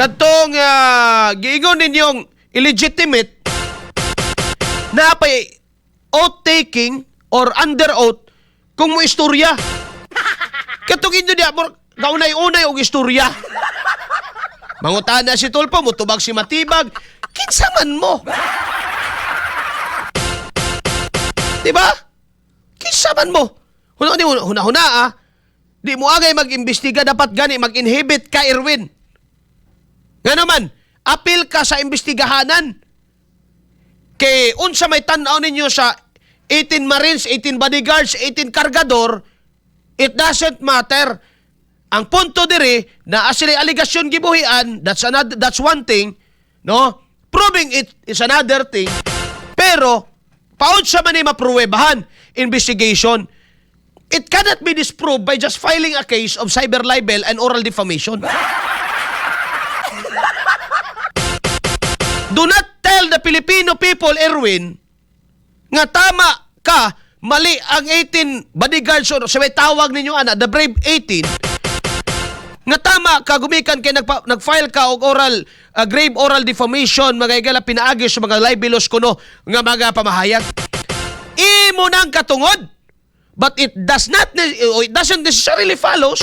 Katong giingon ninyong illegitimate na pay oath taking or under oath kung mo istorya. Katong inyo diya mo gaunay-unay og istorya. Mangutan na si Tulpo, mutubag si Matibag, kinsa man mo. Diba? Kinsa man mo. Huna-huna di mo agay mag-imbestiga, dapat gani mag-inhibit ka, Erwin. Nga naman, apil ka sa imbestigahanan. Kay unsa may tan-aw ninyo sa 18 Marines, 18 bodyguards, 18 kargador, it doesn't matter. Ang punto diri na asili aligasyon gibuhian, that's one thing, no? Proving it is another thing. Pero paud sa man ni mapruwebahan investigation, it cannot be disproved by just filing a case of cyber libel and oral defamation. Do not tell the Filipino people, Erwin, nga tama ka, mali ang 18 bodyguards or sa may tawag ninyo the brave 18, nga tama ka, gumikan kay nag-file ka og oral, grave oral defamation, mga igala pinaagi sa mga libelous kuno nga mga pamahayag. Imo nang katungod, but it doesn't necessarily follows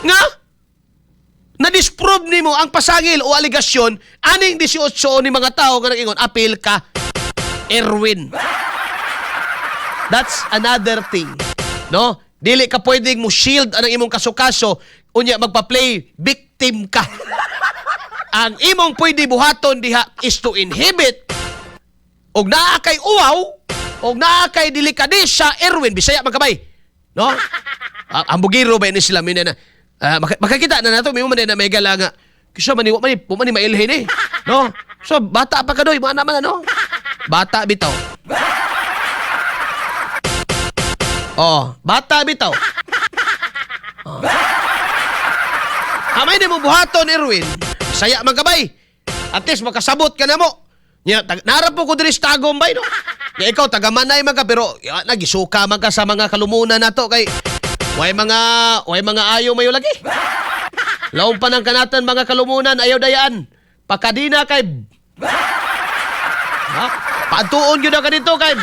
nga na-disprove nimo ang pasangil o aligasyon aning 18 ni mga tao nga nag-ingon, apil ka, Erwin. That's another thing, no? Dili ka pwedeng mo shield anang imong kaso-kaso, unya magpa-play victim ka. Ang imong pwede buhaton diha is to inhibit og naa kay uwaw og naa kay delikadesa, Erwin, Bisaya magkabay, no? Ang bugiro ba ni sila minana. Makakita na nato, may man na may gala nga. Kisa man ni mailhin eh. No? So, bata pa ka doy. Mga naman ano? Bata bitaw. Oh, bata bitaw. Oh. Amay na mo buhaton, Erwin. Saya magkabay. At least makasabot ka na mo. Narap po ko diri sa tagombay, no? Ya, ikaw, tagamanay man ka, pero nagisuka man ka sa mga kalumunan na to kay way mga ayaw mayo lagi. Laon pa ng kanatan mga kalumunan, ayaw dayaan. Pakadina kay paantuon yun na kanito kay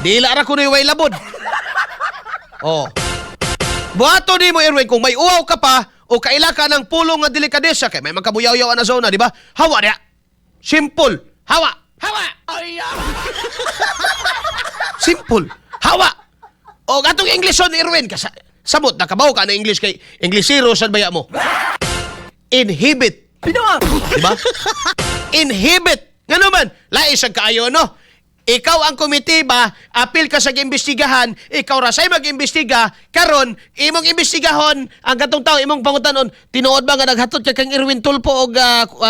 dila ra ko na way labod. Oh. Buhato ni mo, Erwin, kung may uwaw ka pa o kaila ka ng pulong nga delikadesa kay may magkabuyaw-yaw na zona, di ba? Hawa niya. Simple. Hawa. Simple. Hawa. O atong English on, Erwin, samot nakabaw ka na English kay Englishero sad baya mo. Inhibit. Diba? Inhibit. Nga naman, laisag kaayo, no? Ikaw ang komite ba, apil ka sa imbestigahan, ikaw rasay mag-imbestiga, karon imong imbestigahon, ang katong tao, imong pangutanon, tinuod ba nga naghatod ka kang Erwin Tulpo og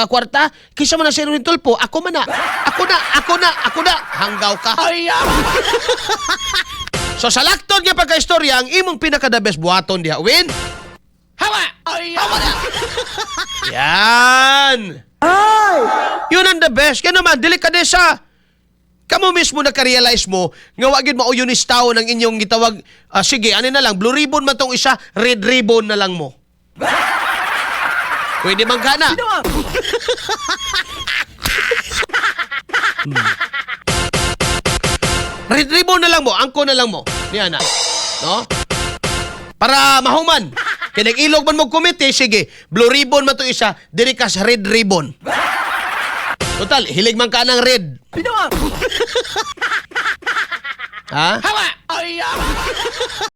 kwarta? Kisa man na si Erwin Tulpo, ako man na. Ako na. Hanggaw ka. So sa laktod nga pagka-istorya, ang imong pinaka-the best buhaton diha, Win? Hawa na! Yan! Yun ang the best. Yan naman, delikadesa. Kamu mismo naka-realize mo nga wagid mao yun tao ng inyong gitawag, sige, ano na lang, blue ribbon man tong isa, red ribbon na lang mo. Pwede man ka na. Red ribbon na lang mo, angko na lang mo. Yan na. No? Para mahuman. Kaya nag-ilog man mo komite, sige, blue ribbon man to isa, diri ka sa red ribbon. Total, hilig man ka ng red. Ha? Hawa!